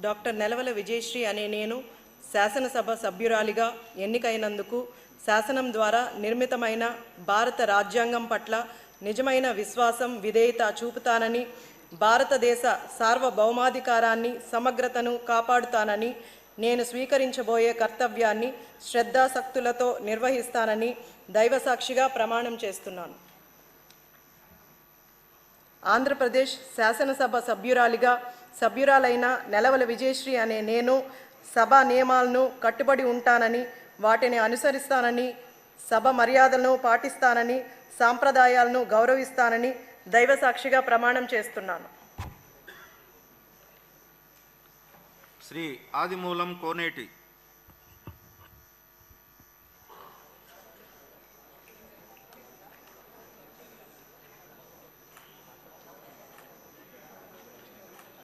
Doctor Nelavala Vijayasri అనే నేను శాసనసభ సభ్యురాలిగా ఎన్నికైనందుకు శాసనం ద్వారా నిర్మితమైన భారత రాజ్యాంగం పట్ల నిజమైన విశ్వాసం, విధేయత చూపుతానని, భారతదేశ సార్వభౌమాధికారాన్ని, సమగ్రతను కాపాడుతానని, నేను స్వీకరించబోయే కర్తవ్యాన్ని శ్రద్ధాసక్తులతో నిర్వహిస్తానని దైవసాక్షిగా ప్రమాణం చేస్తున్నాను. ఆంధ్రప్రదేశ్ శాసనసభ సభ్యురాలైన నెలవల విజయశ్రీ అనే నేను సభా నియమాలను కట్టుబడి ఉంటానని, వాటిని అనుసరిస్తానని, సభ మర్యాదలను పాటిస్తానని, సాంప్రదాయాలను గౌరవిస్తానని దైవసాక్షిగా ప్రమాణం చేస్తున్నాను. శ్రీ ఆదిమూలం కోనేటి